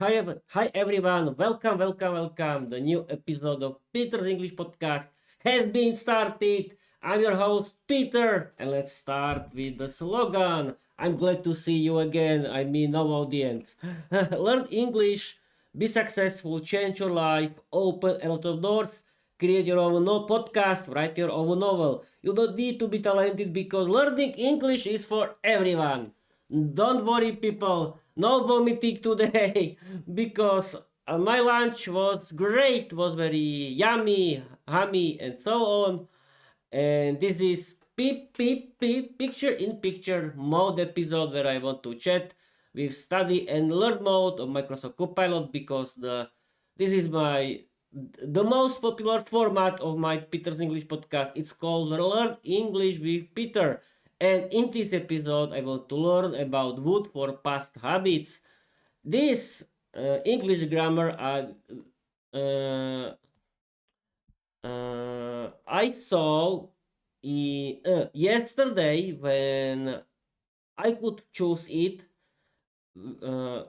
Hi everyone. Welcome. The new episode of Peter's English Podcast has been started. I'm your host Peter, and let's start with the slogan. I'm glad to see you again. I mean, no audience. Learn English, be successful, change your life, open a lot of doors, create your own podcast, write your own novel. You don't need to be talented because learning English is for everyone. Don't worry, people. No vomiting today because my lunch was great, was very yummy, hummy, and so on. And this is picture in picture mode episode where I want to chat with study and learn mode of Microsoft Copilot because this is the most popular format of my Peter's English podcast. It's called Learn English with Peter. And in this episode, I want to learn about wood for past habits. This English grammar uh, I saw yesterday when I could choose it. Uh,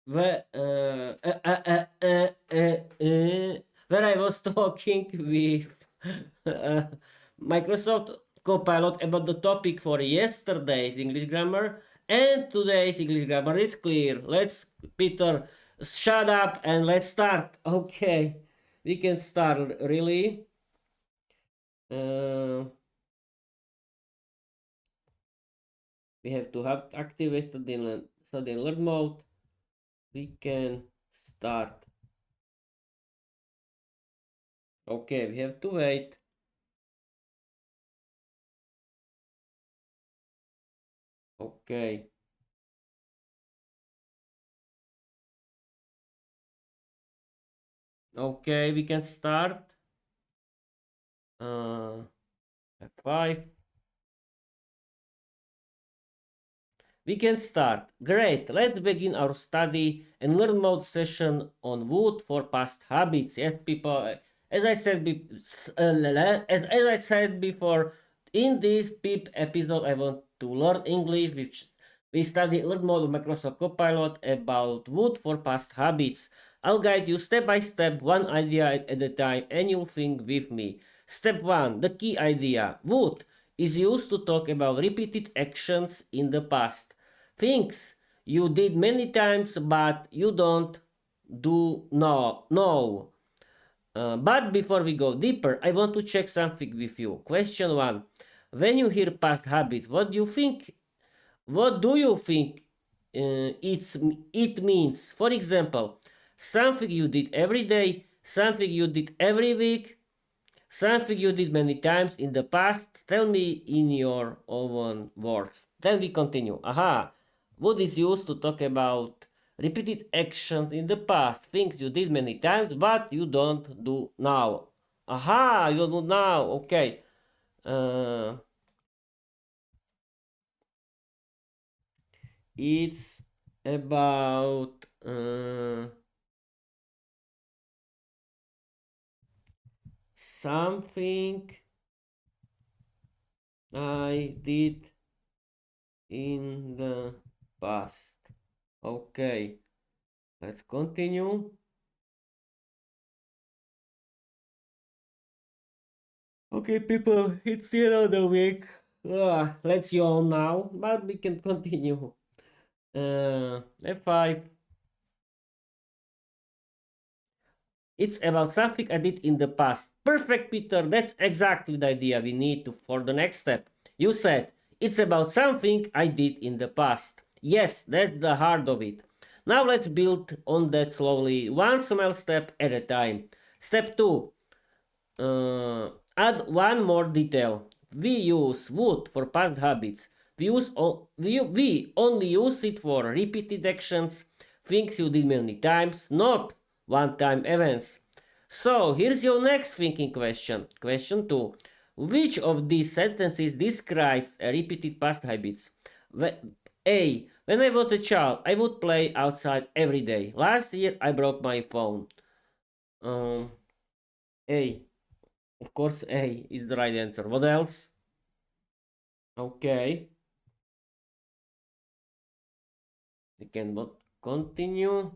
where, uh, uh, uh, uh, uh, uh, uh, where I was talking with uh, Microsoft Copilot about the topic for yesterday's English grammar, and today's English grammar is clear. Let's, Peter, shut up and let's start. Okay, we can start really. Uh, we have to have activate study and learn mode. We can start. Okay, we have to wait. Okay. Okay, we can start. F5. We can start. Great. Let's begin our study and learn mode session on wood for past habits. Yes, people. As I said, as I said before, in this PIP episode, I want to learn English, which we study learn mode of Microsoft Copilot about wood for past habits. I'll guide you step by step, one idea at a time, and you'll think with me. Step 1. The key idea. Would is used to talk about repeated actions in the past. Things you did many times but you don't do now. No. But before we go deeper, I want to check something with you. Question 1. When you hear past habits, what do you think? What do you think it means? For example, something you did every day, something you did every week, something you did many times in the past. Tell me in your own words. Then we continue. Aha. Would is used to talk about repeated actions in the past, things you did many times, but you don't do now. Aha, you don't do now. Okay. Uh, it's about something I did in the past. Okay, let's continue. Okay, people, it's the end of the week. Let's yawn now, but we can continue. F5. It's about something I did in the past. Perfect, Peter. That's exactly the idea we need for the next step. You said, it's about something I did in the past. Yes, that's the heart of it. Now let's build on that slowly, one small step at a time. Step 2. Add one more detail. We use would for past habits. We only use it for repeated actions, things you did many times, not one-time events. So here's your next thinking question. Question 2. Which of these sentences describes a repeated past habits? A. When I was a child, I would play outside every day. Last year, I broke my phone. Um, A. Of course, A is the right answer. What else? Okay. We cannot continue.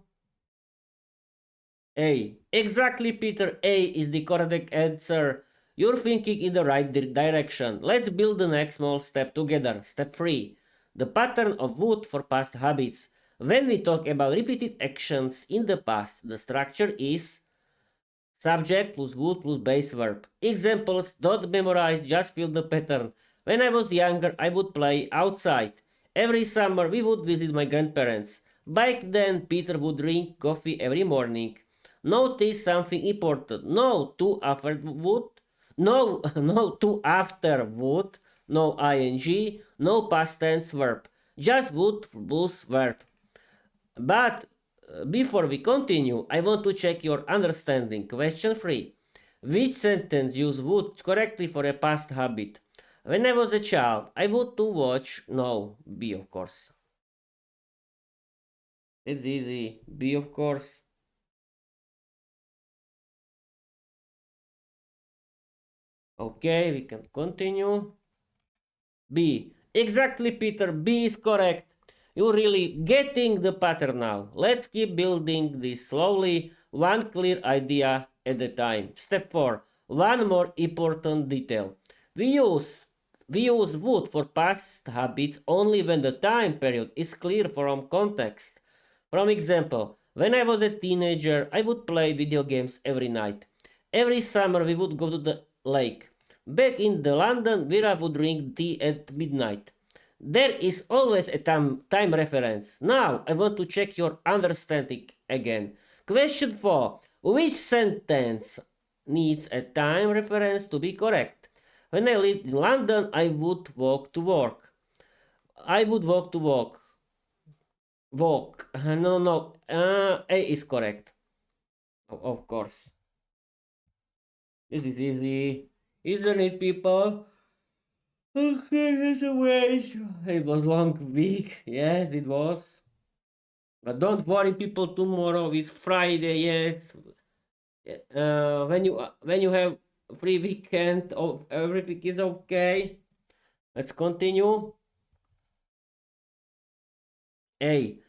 A. Exactly, Peter. A is the correct answer. You're thinking in the right direction. Let's build the next small step together. Step 3. The pattern of would for past habits. When we talk about repeated actions in the past, the structure is subject plus would plus base verb. Examples: don't memorize, just feel the pattern. When I was younger, I would play outside. Every summer, we would visit my grandparents. Back then, Peter would drink coffee every morning. Notice something important. No to after would. No, no to after would. No ing. No past tense verb. Just would plus verb. But before we continue, I want to check your understanding. Question 3. Which sentence use would correctly for a past habit? When I was a child, I would to watch. No, B of course. It's easy. B of course. Okay, we can continue. B. Exactly, Peter. B is correct. You're really getting the pattern now. Let's keep building this slowly, one clear idea at a time. Step 4. One more important detail. We use we use would for past habits only when the time period is clear from context. From example, when I was a teenager, I would play video games every night. Every summer we would go to the lake. Back in the London, where I would drink tea at midnight. There is always a time reference. Now I want to check your understanding again. Question 4. Which sentence needs a time reference to be correct? When I lived in London, I would walk to work. I would walk to work. Walk. No, no. A is correct. Of course. This is easy. Isn't it, people? Okay, it's a wait. It was long week. Yes, it was. But don't worry, people. Tomorrow is Friday. Yes. When you have free weekend, oh, everything is okay. Let's continue. A.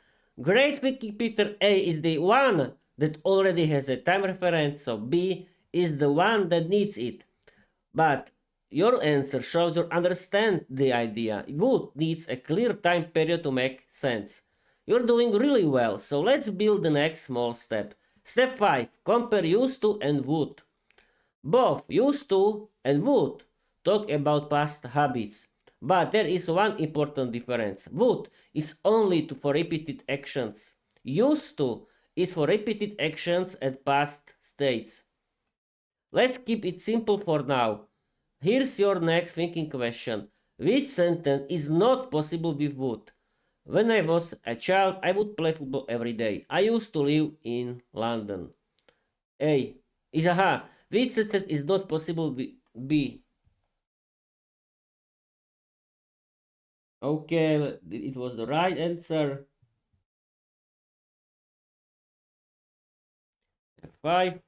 Great Wikipedia A is the one that already has a time reference, so B is the one that needs it. But your answer shows you understand the idea. Would needs a clear time period to make sense. You're doing really well, so let's build the next small step. Step 5. Compare used to and would. Both used to and would talk about past habits. But there is one important difference. Would is only for repeated actions. Used to is for repeated actions and past states. Let's keep it simple for now. Here's your next thinking question. Which sentence is not possible with would? When I was a child, I would play football every day. I used to live in London. A. Is aha. Which sentence is not possible with B? Okay, it was the right answer. 5.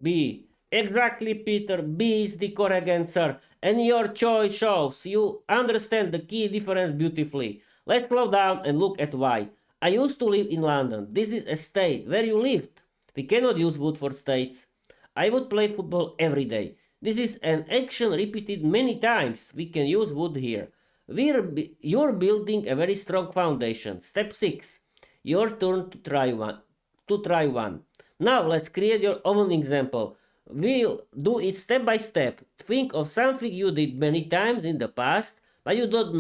B. Exactly, Peter. B is the correct answer. And your choice shows you understand the key difference beautifully. Let's slow down and look at why. I used to live in London. This is a state where you lived. We cannot use would for states. I would play football every day. This is an action repeated many times. We can use would here. You're building a very strong foundation. Step 6. Your turn to try one. Now let's create your own example. We'll do it step by step. Think of something you did many times in the past, but you don't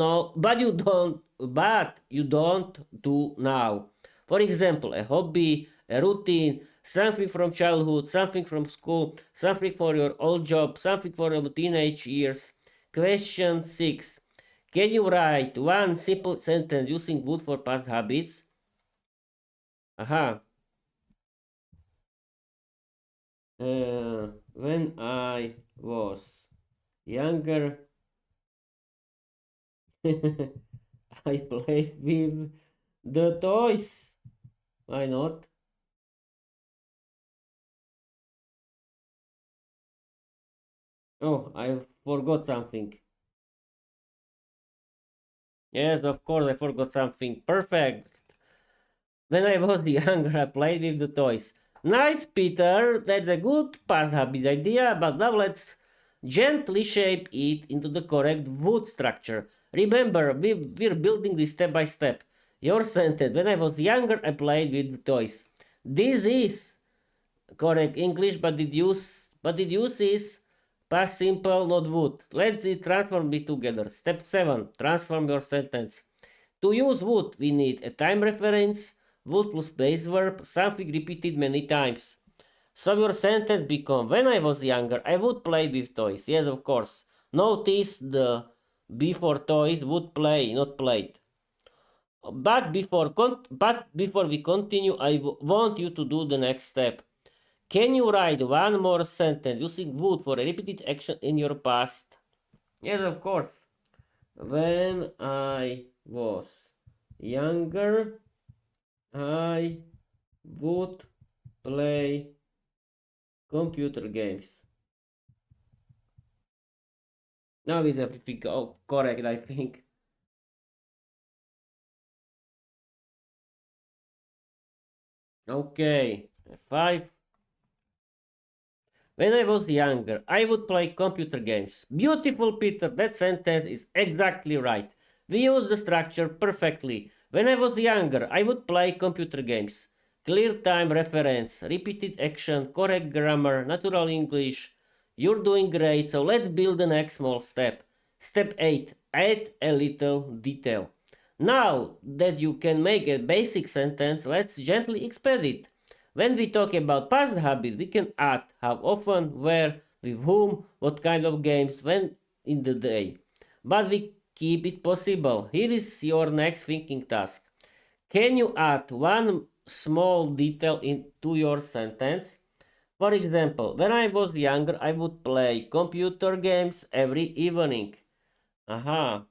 do now. For example, a hobby, a routine, something from childhood, something from school, something for your old job, something for your teenage years. Question 6. Can you write one simple sentence using would for past habits? Aha. When I was younger, I played with the toys. Why not? Oh, I forgot something. Yes, of course, I forgot something. Perfect. When I was younger, I played with the toys. Nice, Peter. That's a good past habit idea, but now let's gently shape it into the correct wood structure. Remember, we're building this step by step. Your sentence. When I was younger, I played with the toys. This is correct English, but it uses past simple, not would. Let's transform it together. Step 7. Transform your sentence. To use would, we need a time reference, would plus base verb, something repeated many times. So your sentence become, when I was younger, I would play with toys. Yes, of course. Notice the before toys would play, not played. But before we continue, I want you to do the next step. Can you write one more sentence using would for a repeated action in your past? Yes, of course. When I was younger, I would play computer games. Now is everything correct, I think. Okay, 5. When I was younger, I would play computer games. Beautiful, Peter. That sentence is exactly right. We use the structure perfectly. When I was younger, I would play computer games. Clear time reference, repeated action, correct grammar, natural English. You're doing great, so let's build the next small step. Step 8. Add a little detail. Now that you can make a basic sentence, let's gently expand it. When we talk about past habits, we can add how often, where, with whom, what kind of games, when in the day. But we keep it possible. Here is your next thinking task. Can you add one small detail into your sentence? For example, when I was younger, I would play computer games every evening. Aha.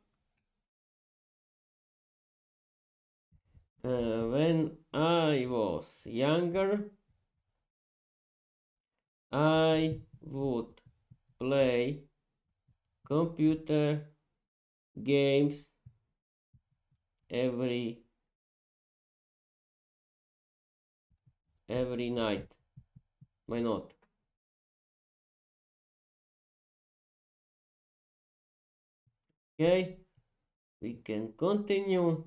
When I was younger, I would play computer games every night. Why not? Okay, we can continue.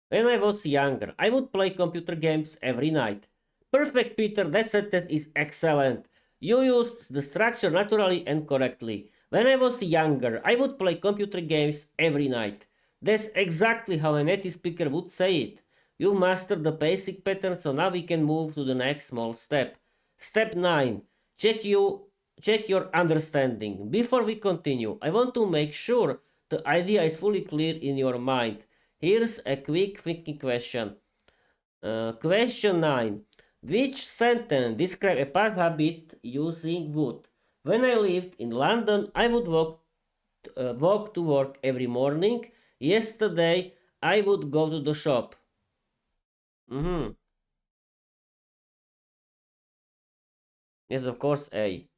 When I was younger, I would play computer games every night. Perfect, Peter. That sentence is excellent. You used the structure naturally and correctly. When I was younger, I would play computer games every night. That's exactly how a native speaker would say it. You mastered the basic pattern, so now we can move to the next small step. Step 9. Check your understanding. Before we continue, I want to make sure the idea is fully clear in your mind. Here's a quick thinking question. Question 9. Which sentence describe a past habit using would? When I lived in London, I would walk to work every morning. Yesterday, I would go to the shop. Mhm. Yes, of course, A.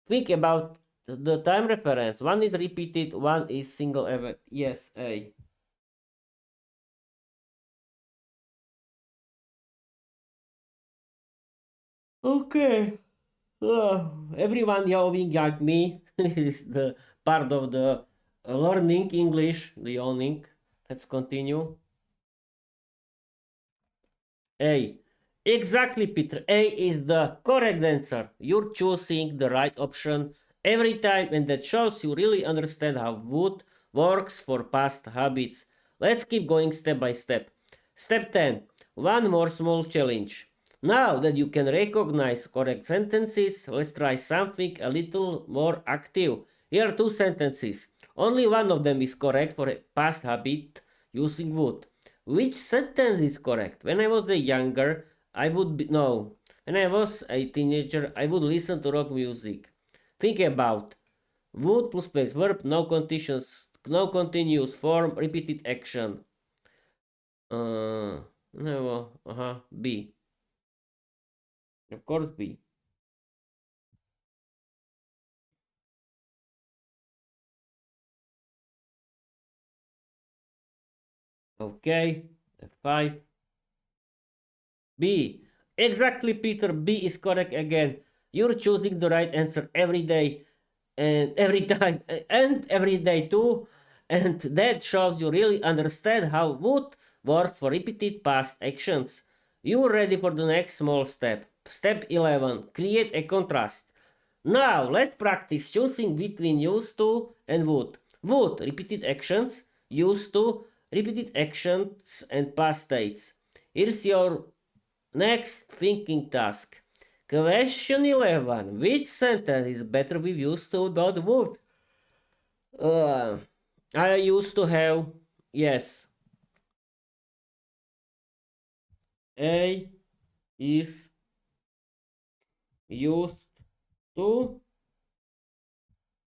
Think about the time reference. One is repeated, one is single ever. Yes, A. Okay. Everyone yawning at me is the part of the learning English, the yawning. Let's continue. A. Exactly, Peter. A is the correct answer. You're choosing the right option every time, and that shows you really understand how wood works for past habits. Let's keep going step by step. Step 10. One more small challenge. Now that you can recognize correct sentences, let's try something a little more active. Here are two sentences. Only one of them is correct for a past habit using would. Which sentence is correct? When I was the younger, I would be no. When I was a teenager, I would listen to rock music. Think about would plus space verb, no conditions, no continuous form, repeated action. No, B. Of course, B. Okay, F5. B. Exactly, Peter. B is correct again. You're choosing the right answer every day and every time and every day too. And that shows you really understand how would work for repeated past actions. You're ready for the next small step. Step 11. Create a contrast. Now let's practice choosing between used to and would. Would, repeated actions. Used to, repeated actions and past states. Here's your next thinking task. Question 11. Which sentence is better with used to dot would? Uh, I used to have, yes, A is used to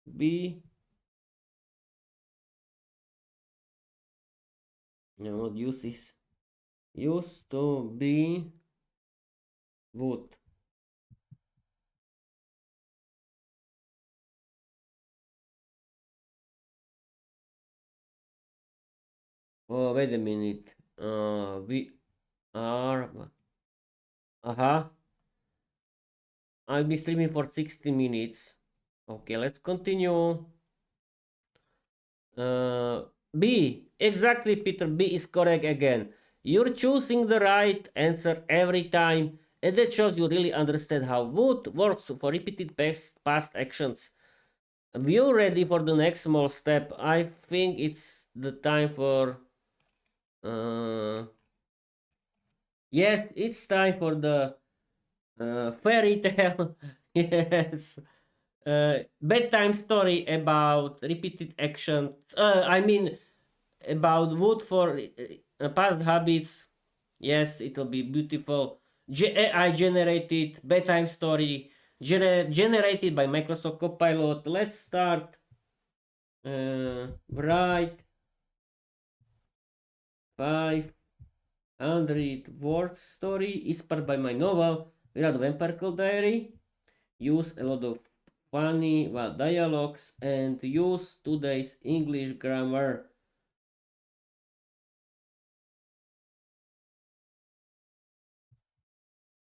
be, no, used to be would. Oh, wait a minute. We are, uh-huh. I'll be streaming for 60 minutes. Okay, let's continue. B. Exactly, Peter. B is correct again. You're choosing the right answer every time, and that shows you really understand how would works for repeated past actions. Are you ready for the next small step? I think it's the time for. Uh, yes, it's time for the fairy tale. Yes. Bedtime story about repeated actions. I mean, about wood for past habits. Yes, it will be beautiful. AI generated bedtime story generated by Microsoft Copilot. Let's start. Write 500 words story inspired by my novel Virat Vampire Diary. Use a lot of funny dialogues and use today's English grammar.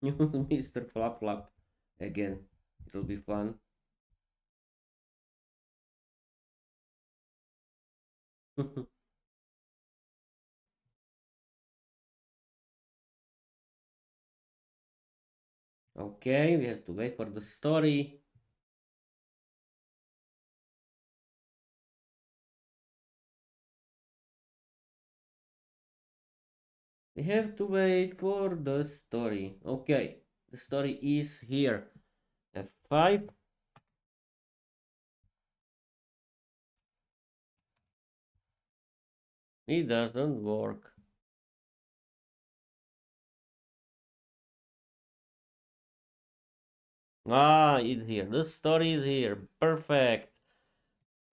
Mr. Flap Flap again. It'll be fun. Okay, we have to wait for the story. We have to wait for the story. Okay, the story is here. F5. It doesn't work. Ah, it's here. The story is here. Perfect.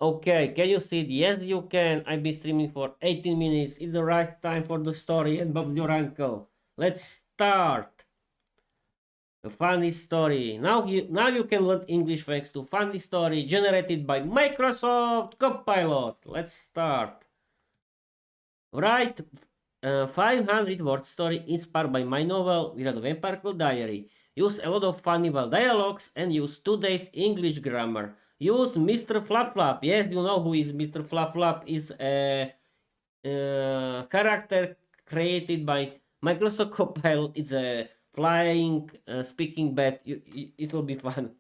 Okay, can you see it? Yes, you can. I've been streaming for 18 minutes. It's the right time for the story, and Bob's your uncle. Let's start. A funny story. Now you can learn English thanks to funny story generated by Microsoft Copilot. Let's start. Write 500 word story inspired by my novel Virat Vampire Diary. Use a lot of funny dialogues and use today's English grammar. Use Mr. Flap Flap. Yes, you know who is Mr. Flap Flap. Is a character created by Microsoft Copilot. It's a flying, speaking bat. It will be fun.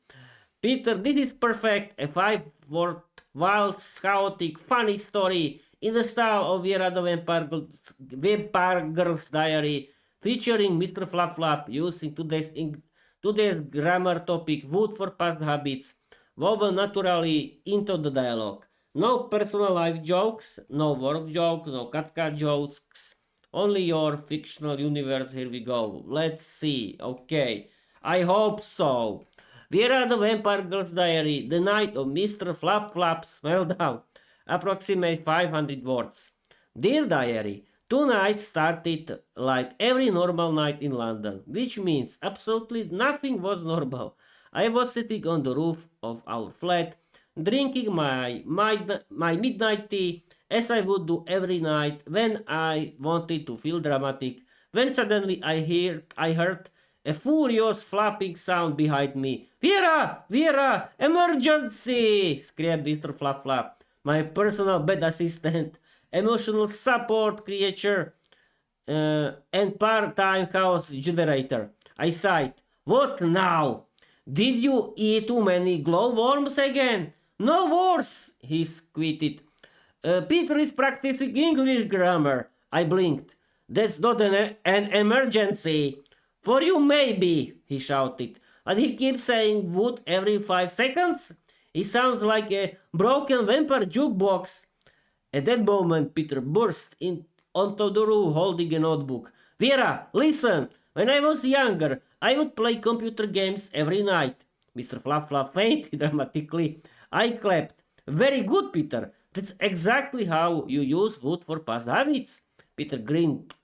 Peter, this is perfect. A five-word, wild, chaotic, funny story in the style of Vera the Vampire Girl's Diary, featuring Mr. Flap Flap using today's grammar topic, wood for past habits, woven naturally into the dialogue. No personal life jokes, no work jokes, no cat jokes, only your fictional universe. Here we go. Let's see. Okay. I hope so. Vera the Vampire Girl's Diary, The Night of Mr. Flap Flap's Meltdown. Approximate 500 words. Dear Diary, tonight started like every normal night in London, which means absolutely nothing was normal. I was sitting on the roof of our flat, drinking my midnight tea as I would do every night when I wanted to feel dramatic, when suddenly I heard a furious flapping sound behind me. Vera! Vera! Emergency! Screamed Mr. Flap Flap, my personal bed assistant, emotional support creature, and part-time house generator. I sighed. What now? Did you eat too many glowworms again? No worse, he squeaked. Peter is practicing English grammar. I blinked. That's not an emergency. For you, maybe, he shouted. And he keeps saying wood every 5 seconds. He sounds like a broken vampire jukebox. At that moment, Peter burst onto the room holding a notebook. Vera, listen! When I was younger, I would play computer games every night. Mr. Flap Flap fainted dramatically. I clapped. Very good, Peter. That's exactly how you use wood for past habits. Peter grinned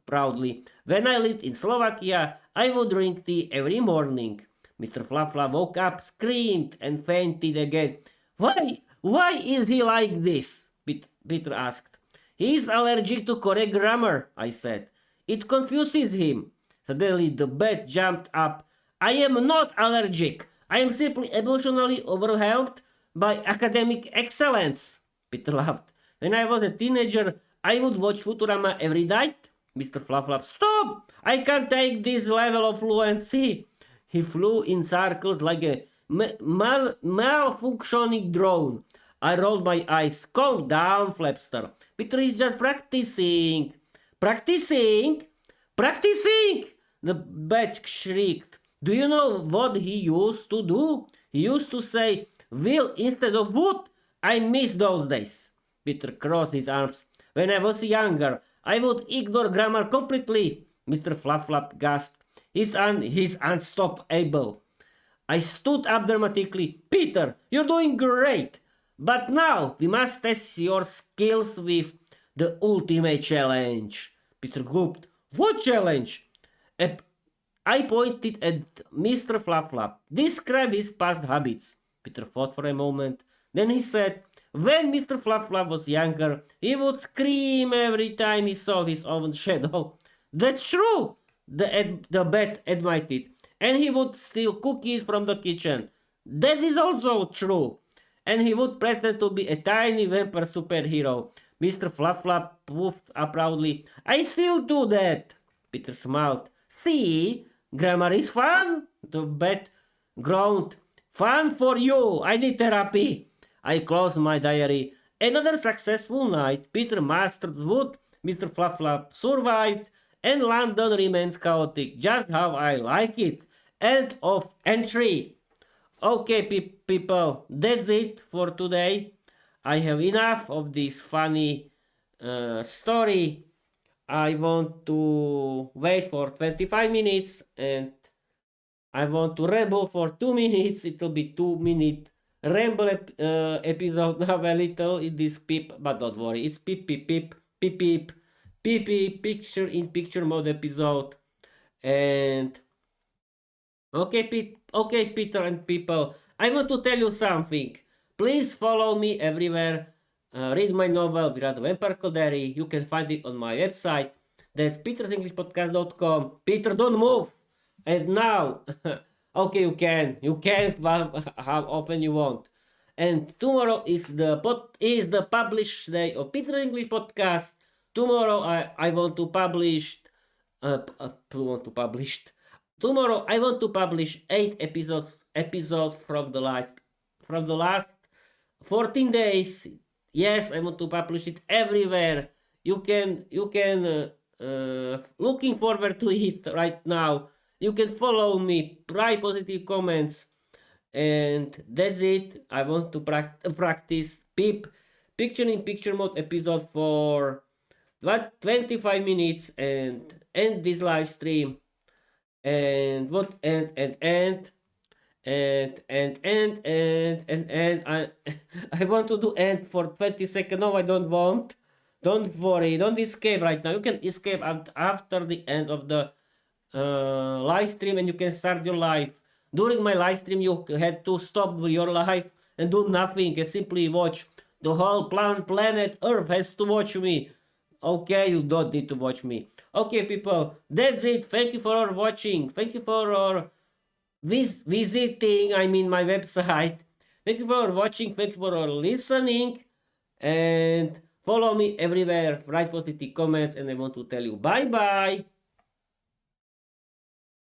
proudly. When I lived in Slovakia, I would drink tea every morning. Mr. Flap Flap woke up, screamed, and fainted again. Why is he like this? Peter asked. He is allergic to correct grammar, I said. It confuses him. Suddenly the bed jumped up. I am not allergic. I am simply emotionally overwhelmed by academic excellence. Peter laughed. When I was a teenager, I would watch Futurama every night. Mr. Flufflap, stop! I can't take this level of fluency. He flew in circles like a malfunctioning drone. I rolled my eyes. Calm down, Flapster. Peter is just practicing. Practicing? Practicing! The bat shrieked. Do you know what he used to do? He used to say, will instead of would. I miss those days. Peter crossed his arms. When I was younger, I would ignore grammar completely. Mr. Flap gasped. He's unstoppable. I stood up dramatically. Peter, you're doing great. But now we must test your skills with the ultimate challenge. Peter gulped. What challenge? I pointed at Mr. Flap. Describe his past habits. Peter thought for a moment. Then he said, when Mr. Flap was younger, he would scream every time he saw his own shadow. That's true, the bat admitted. And he would steal cookies from the kitchen. That is also true. And he would pretend to be a tiny vampire superhero. Mr. Flap puffed up proudly. I still do that. Peter smiled. See, grammar is fun. The bat groaned. Fun for you. I need therapy. I closed my diary. Another successful night. Peter mastered wood. Mr. Flap survived. And London remains chaotic. Just how I like it. End of entry. Okay, people, that's it for today. I have enough of this funny story. I want to wait for 25 minutes and I want to ramble for 2 minutes. It will be 2-minute ramble episode now a little in this peep, but don't worry, it's peep, picture in picture mode episode. And okay, Peter and people, I want to tell you something. Please follow me everywhere. Read my novel, Virat Vampire Koderi. You can find it on my website. That's petersenglishpodcast.com. Peter, don't move. And now, okay, you can how often you want. And tomorrow is the published day of Peter English Podcast. Tomorrow I want to publish. Tomorrow I want to publish 8 episodes from the last 14 days. Yes, I want to publish it everywhere. You can looking forward to it right now. You can follow me, write positive comments, and that's it. I want to practice picture in picture mode episode for 25 minutes and end this live stream. And what and I want to do end for 20 seconds. No, I don't want. Don't worry, don't escape right now. You can escape after the end of the live stream and you can start your life. During my live stream you had to stop your life and do nothing and simply watch The whole planet Earth has to watch me. Okay, you don't need to watch me. Okay, people, that's it. Thank you for watching. Thank you for visiting, I mean, my website. Thank you for watching. Thank you for listening. And follow me everywhere. Write positive comments. And I want to tell you bye bye.